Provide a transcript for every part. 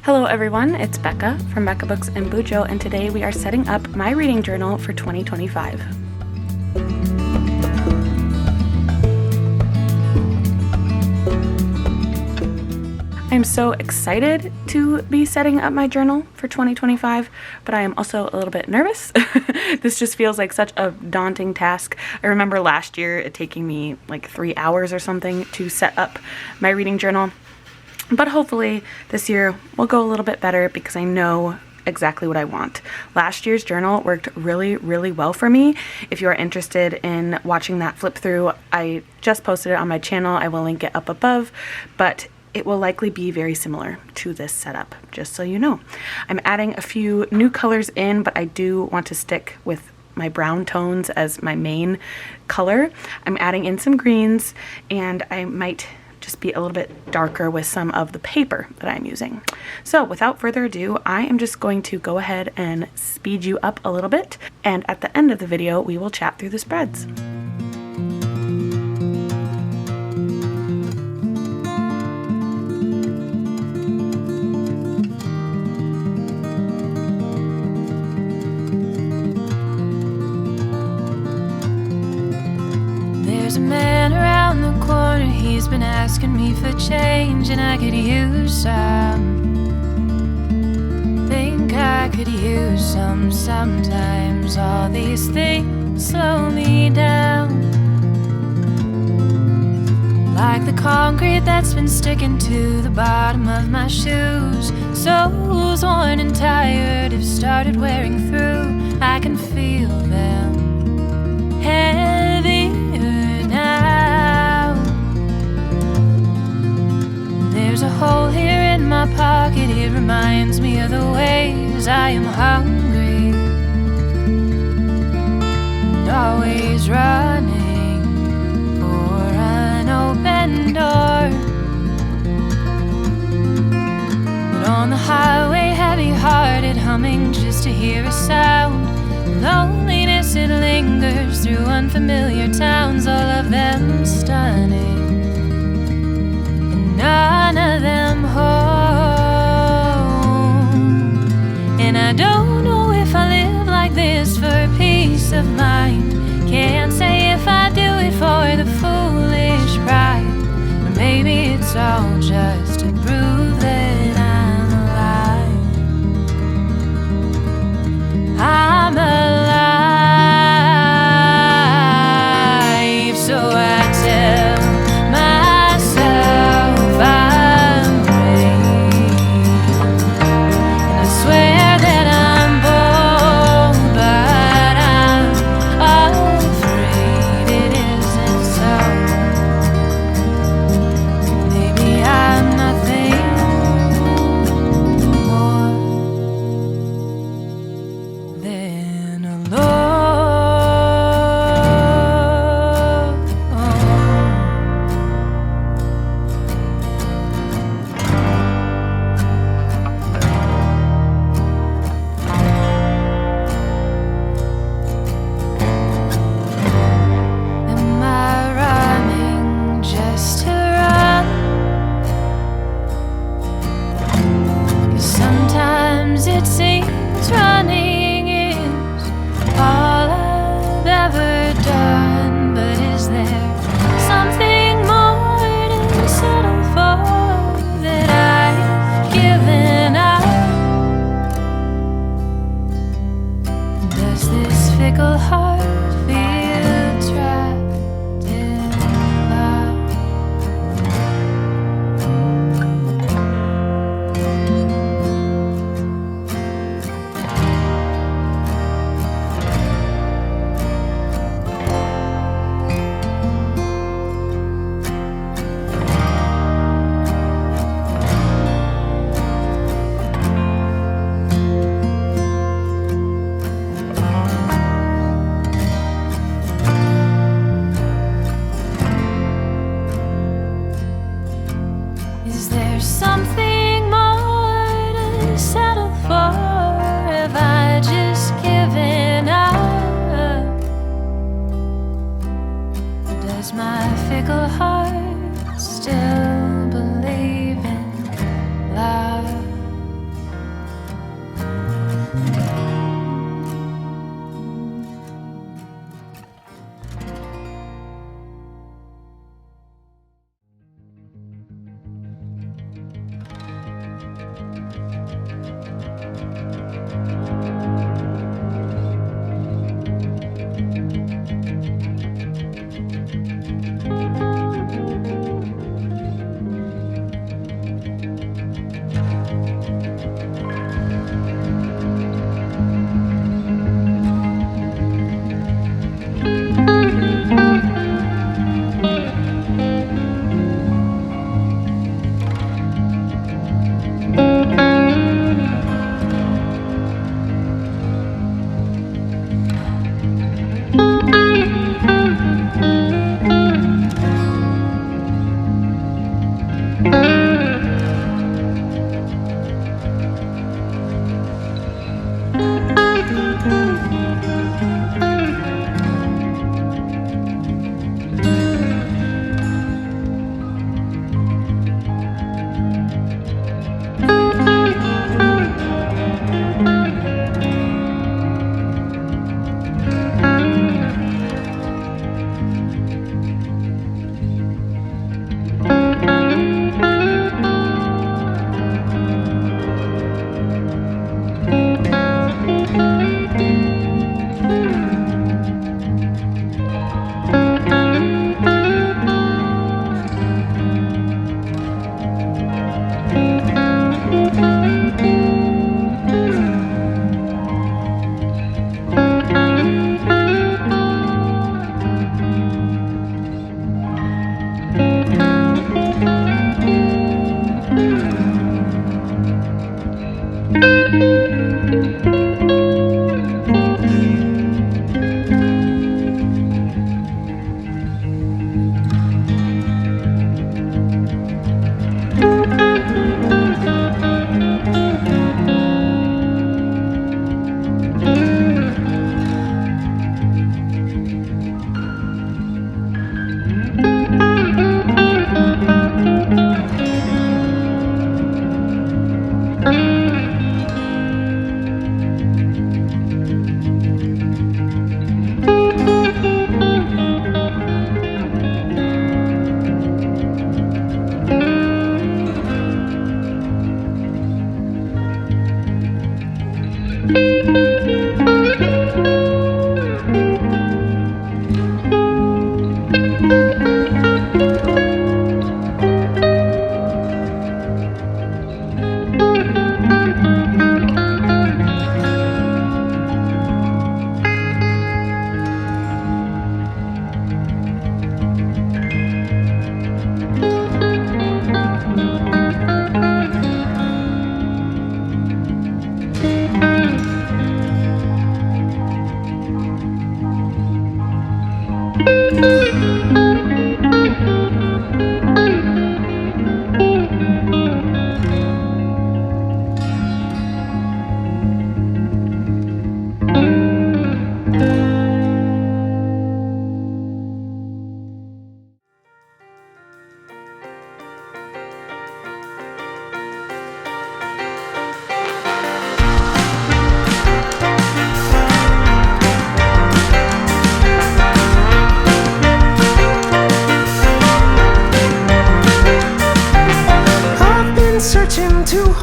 Hello everyone, it's Becca from Becca Books and Bujo, and today we are setting up my reading journal for 2025. I'm so excited to be setting up my journal for 2025, but I am also a little bit nervous. This just feels like such a daunting task. I remember last year it taking me like 3 hours or something to set up my reading journal. But hopefully this year will go a little bit better because I know exactly what I want. Last year's journal worked really, really well for me. If you are interested in watching that flip through, I just posted it on my channel. I will link it up above, but it will likely be very similar to this setup, just so you know. I'm adding a few new colors in, but I do want to stick with my brown tones as my main color. I'm adding in some greens, and I might just be a little bit darker with some of the paper that I'm using. So without further ado, I am just going to go ahead and speed you up a little bit, and at the end of the video we will chat through the spreads. There's a man around the corner, he's been asking me for change, and I could use some. Think I could use some sometimes. All these things slow me down, like the concrete that's been sticking to the bottom of my shoes. Soles worn and tired have started wearing through. I can feel them heavy now. There's a hole here in my pocket, it reminds me of the ways I am hungry and always running for an open door. But on the highway, heavy-hearted, humming just to hear a sound. Loneliness, it lingers through unfamiliar towns, all of them stunning, and none of them home. And I don't know if I live like this for peace of mind. Can't say if I do it for the foolish pride, or maybe it's all just to prove that I'm alive. I'm alive, so I tell myself I'm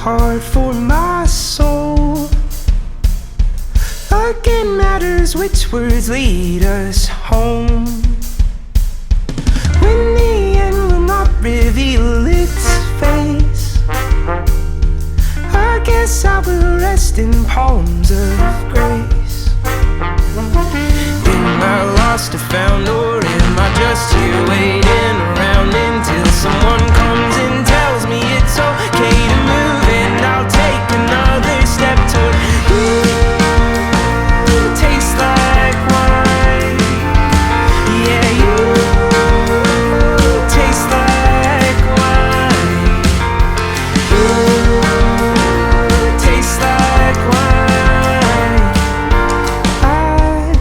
hard for my soul. Again matters which words lead us home. When the end will not reveal its face, I guess I will rest in palms of grace. Am I lost or found, or am I just here waiting around until someone comes and tells me it's okay to move, and I'll take another step toward you. Taste like wine, yeah, you taste like wine. You taste like wine. I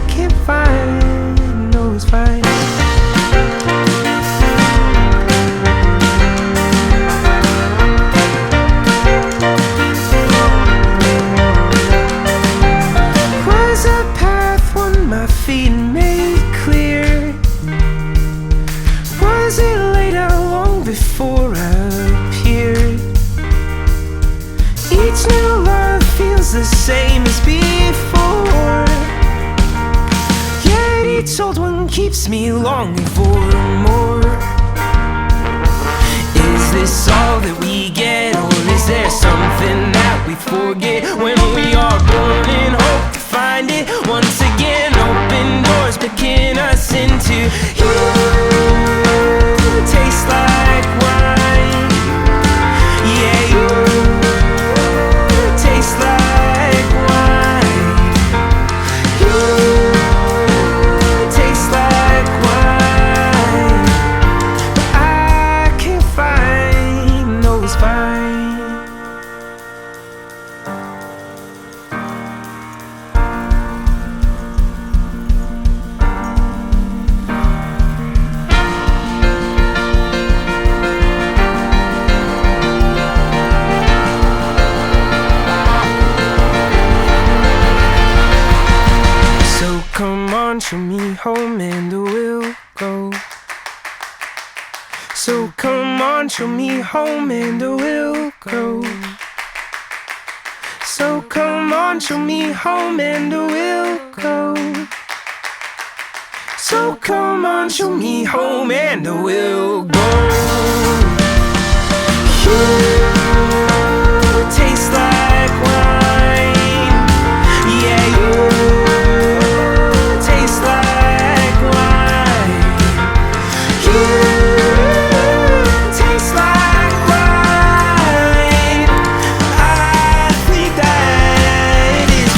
can't find those vines. Was a path one my feet made clear? Was it laid out long before I appeared? Each new love feels the same as before, yet each old one keeps me longing for more. Is this all that we get, or is there something that we forget when we are born in hope to find it once again? Open doors picking us into you. Taste like wine, yeah, you taste like wine. You taste like wine, but I can't find those vines. show me home and we'll go. So come on, show me home and we'll go. So come on, show me home and we'll go. You taste like wine. Yeah, you taste like wine. You taste like wine. I think that is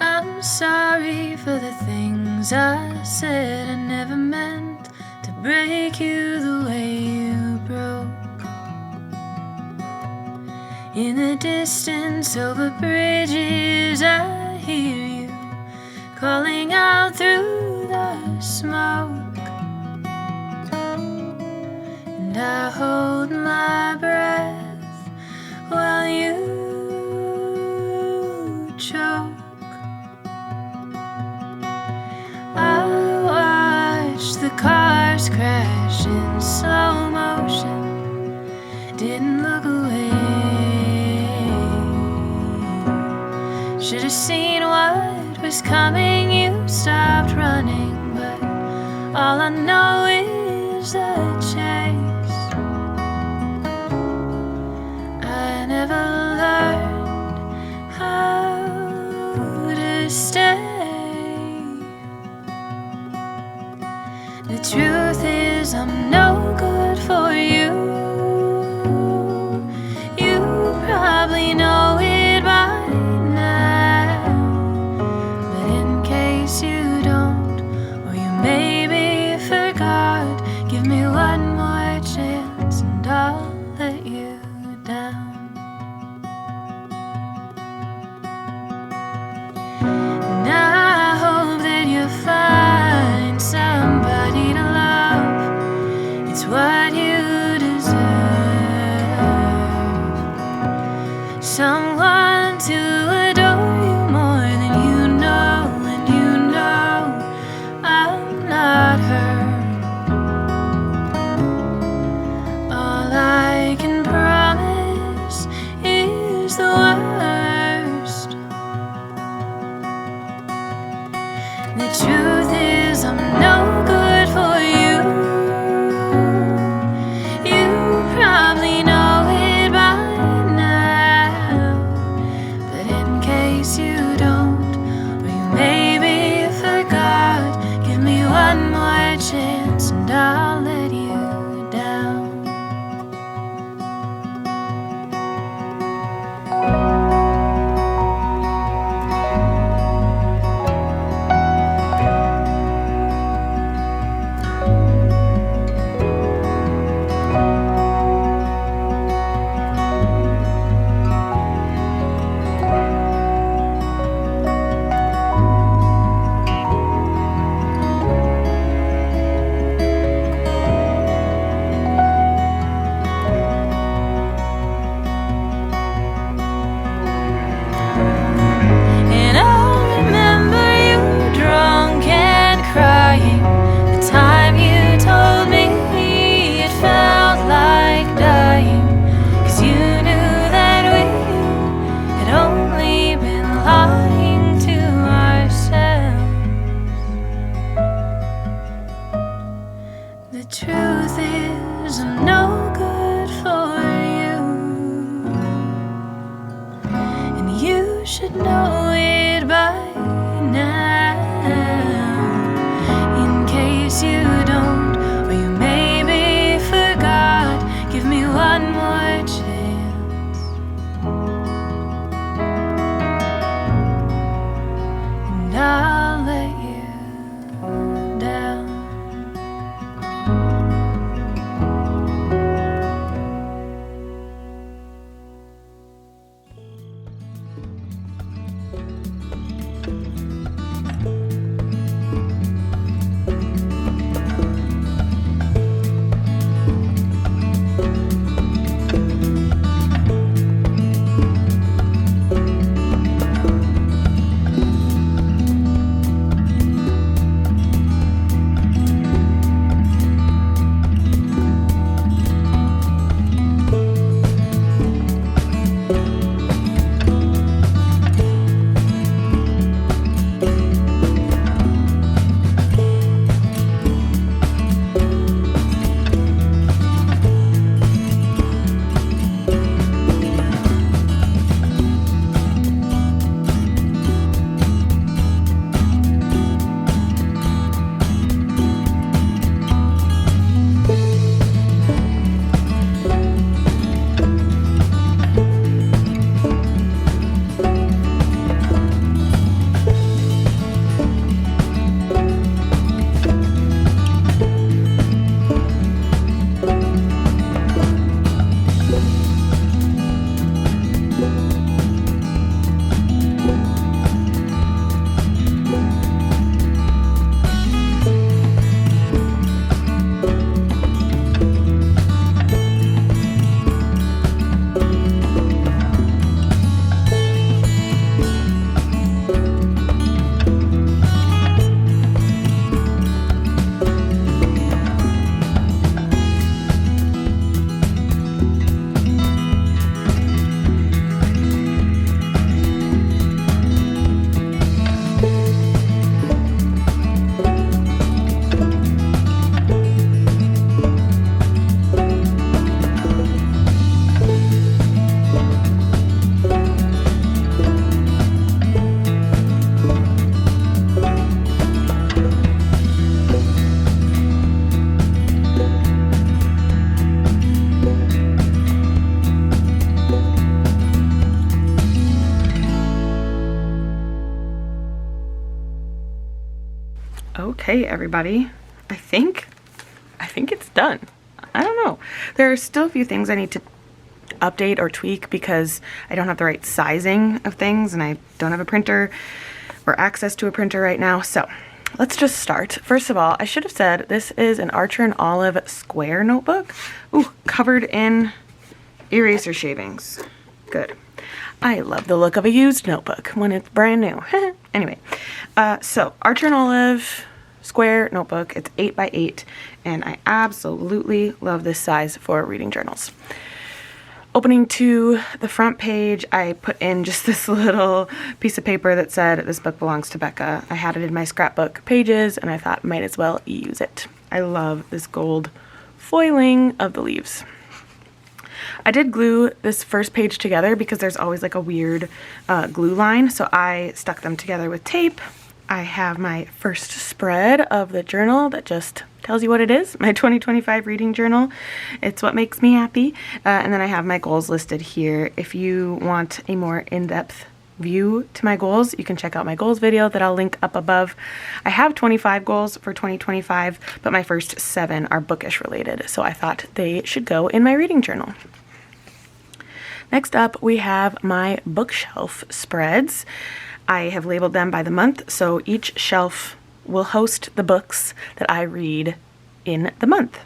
I'm sorry for the things I said. I never meant to break you the way you broke. In the distance over bridges, I hear you calling out through the smoke. And I hold my breath while you choke. I watched the cars crash in slow motion, didn't look away. Should have seen what was coming, you stopped running, but all I know is the chase. I never learned how to stay. The truth is I'm no good for you. You probably know it by now, but in case you don't, or you maybe forgot, give me one more chance and I'll let you down. And I hope that you find somebody to love. It's what you deserve. Someone to adore you more than you know, and you know I'm not her. All I can promise is the worst. The truth is I'm no good for you. You probably know it by now, but in case you don't, or you maybe forgot, give me one more chance and I'll let you down. And I remember you drunk and crying the time you told me it felt like dying, 'cause you knew that we had only been lying to ourselves. The truth is I'm no good for you, and you should know it by now. In case you don't, or you maybe forgot, give me one more chance and I'll let you down. Okay, everybody, I think it's done. I don't know. There are still a few things I need to update or tweak because I don't have the right sizing of things and I don't have a printer or access to a printer right now. So let's just start. First of all, I should have said this is an Archer and Olive square notebook. Ooh, covered in eraser shavings. Good. I love the look of a used notebook when it's brand new. Anyway, so Archer and Olive square notebook. It's 8 by 8 and I absolutely love this size for reading journals. Opening to the front page, I put in just this little piece of paper that said, "This book belongs to Becca." I had it in my scrapbook pages and I thought might as well use it. I love this gold foiling of the leaves. I did glue this first page together because there's always like a weird glue line, so I stuck them together with tape. I have my first spread of the journal that just tells you what it is, my 2025 reading journal. It's what makes me happy. And then I have my goals listed here. If you want a more in-depth view to my goals, you can check out my goals video that I'll link up above. I have 25 goals for 2025, but my first 7 are bookish related, so I thought they should go in my reading journal. Next up, we have my bookshelf spreads. I have labeled them by the month, so each shelf will host the books that I read in the month.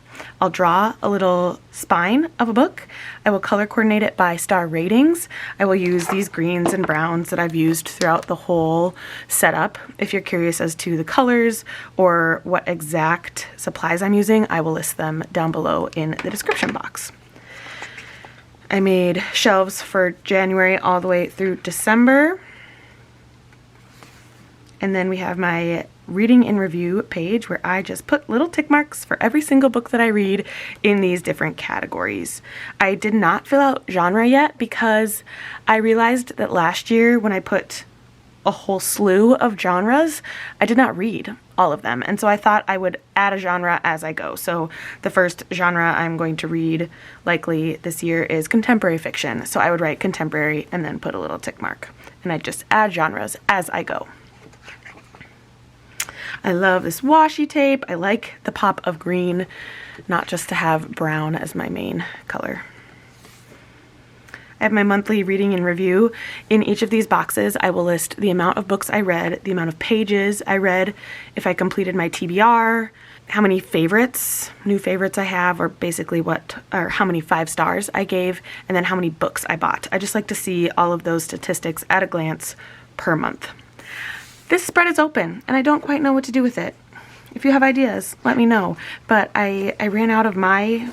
I'll draw a little spine of a book. I will color coordinate it by star ratings. I will use these greens and browns that I've used throughout the whole setup. If you're curious as to the colors or what exact supplies I'm using, I will list them down below in the description box. I made shelves for January all the way through December. And then we have my reading in review page where I just put little tick marks for every single book that I read in these different categories. I did not fill out genre yet because I realized that last year when I put a whole slew of genres, I did not read all of them. And so I thought I would add a genre as I go. So the first genre I'm going to read likely this year is contemporary fiction. So I would write contemporary and then put a little tick mark. And I'd just add genres as I go. I love this washi tape. I like the pop of green, not just to have brown as my main color. I have my monthly reading and review. In each of these boxes, I will list the amount of books I read, the amount of pages I read, if I completed my TBR, how many favorites, new favorites I have, or basically how many 5 stars I gave, and then how many books I bought. I just like to see all of those statistics at a glance per month. This spread is open, and I don't quite know what to do with it. If you have ideas, let me know. But I ran out of my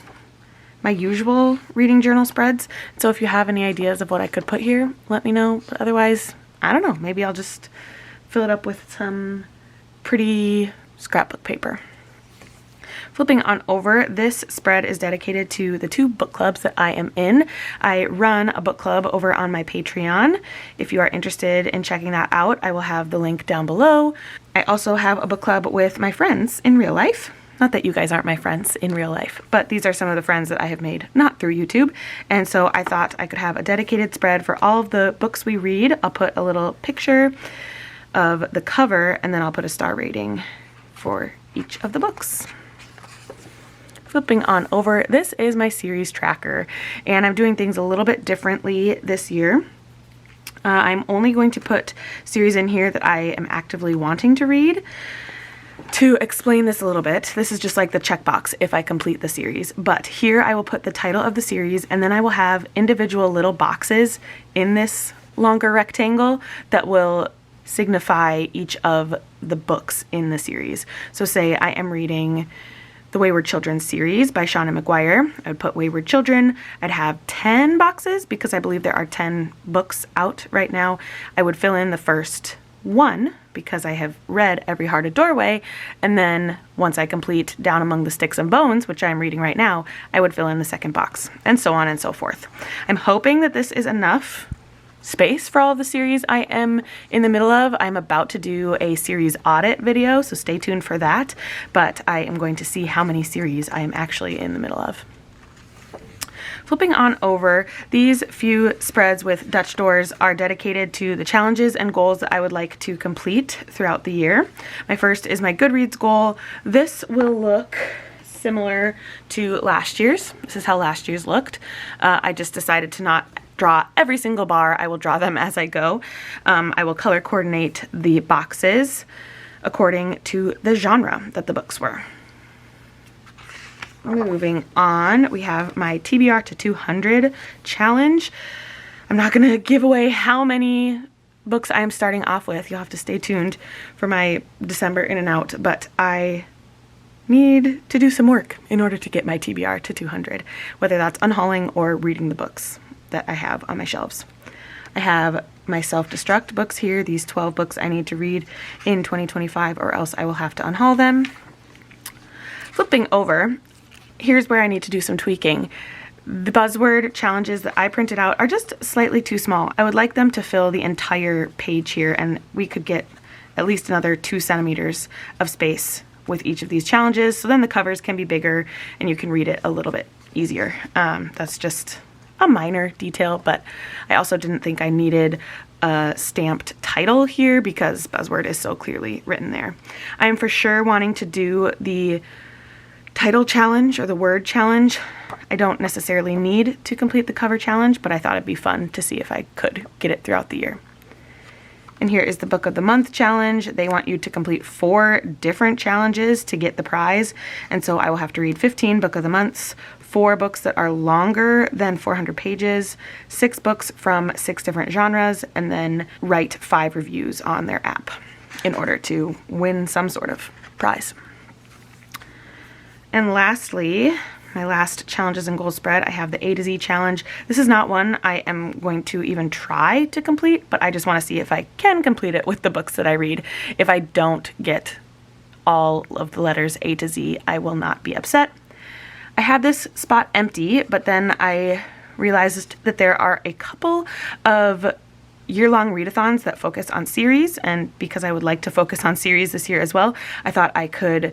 usual reading journal spreads, so if you have any ideas of what I could put here, let me know. But otherwise, I don't know. Maybe I'll just fill it up with some pretty scrapbook paper. Flipping on over, this spread is dedicated to the 2 book clubs that I am in. I run a book club over on my Patreon. If you are interested in checking that out, I will have the link down below. I also have a book club with my friends in real life. Not that you guys aren't my friends in real life, but these are some of the friends that I have made not through YouTube. And so I thought I could have a dedicated spread for all of the books we read. I'll put a little picture of the cover and then I'll put a star rating for each of the books. Flipping on over, this is my series tracker, and I'm doing things a little bit differently this year. I'm only going to put series in here that I am actively wanting to read. To explain this a little bit, this is just like the checkbox if I complete the series, but here I will put the title of the series and then I will have individual little boxes in this longer rectangle that will signify each of the books in the series. So say I am reading the Wayward Children series by Shauna McGuire. I would put Wayward Children. I'd have 10 boxes because I believe there are 10 books out right now. I would fill in the first 1 because I have read Every Heart a Doorway, and then once I complete Down Among the Sticks and Bones, which I'm reading right now, I would fill in the second box, and so on and so forth. I'm hoping that this is enough space for all of the series I am in the middle of. I'm about to do a series audit video, so stay tuned for that, but I am going to see how many series I am actually in the middle of. Flipping on over, these few spreads with Dutch doors are dedicated to the challenges and goals that I would like to complete throughout the year. My first is my Goodreads goal. This will look similar to last year's. This is how last year's looked. I just decided to not draw every single bar. I will draw them as I go. I will color coordinate the boxes according to the genre that the books were. Moving on, we have my TBR to 200 challenge. I'm not going to give away how many books I'm starting off with. You'll have to stay tuned for my December in and out, but I need to do some work in order to get my TBR to 200, whether that's unhauling or reading the books that I have on my shelves. I have my self-destruct books here, these 12 books I need to read in 2025 or else I will have to unhaul them. Flipping over, here's where I need to do some tweaking. The buzzword challenges that I printed out are just slightly too small. I would like them to fill the entire page here, and we could get at least another 2 centimeters of space with each of these challenges, so then the covers can be bigger and you can read it a little bit easier. That's just a minor detail, but I also didn't think I needed a stamped title here because buzzword is so clearly written there. I am for sure wanting to do the title challenge or the word challenge. I don't necessarily need to complete the cover challenge, but I thought it'd be fun to see if I could get it throughout the year. And here is the Book of the Month challenge. They want you to complete 4 different challenges to get the prize. And so I will have to read 15 Book of the Months, 4 books that are longer than 400 pages, 6 books from 6 different genres, and then write 5 reviews on their app in order to win some sort of prize. And lastly, my last challenges and goals spread, I have the A to Z challenge. This is not one I am going to even try to complete, but I just want to see if I can complete it with the books that I read. If I don't get all of the letters A to Z, I will not be upset. I had this spot empty, but then I realized that there are a couple of year-long readathons that focus on series, and because I would like to focus on series this year as well, I thought I could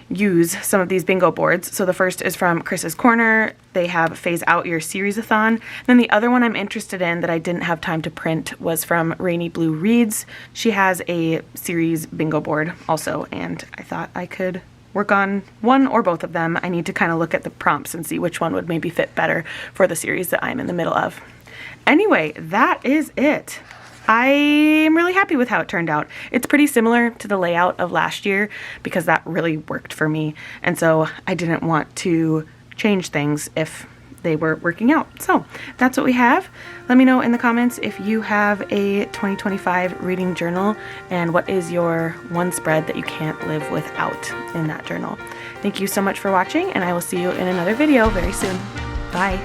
use some of these bingo boards. So the first is from Chris's Corner. They have Phase Out Your Series-a-thon. Then the other one I'm interested in that I didn't have time to print was from Rainy Blue Reads. She has a series bingo board also, and I thought I could work on one or both of them. I need to kind of look at the prompts and see which one would maybe fit better for the series that I'm in the middle of. Anyway, that is it. I'm really happy with how it turned out. It's pretty similar to the layout of last year because that really worked for me. And so I didn't want to change things if they were working out. So that's what we have. Let me know in the comments if you have a 2025 reading journal and what is your one spread that you can't live without in that journal. Thank you so much for watching, and I will see you in another video very soon. Bye.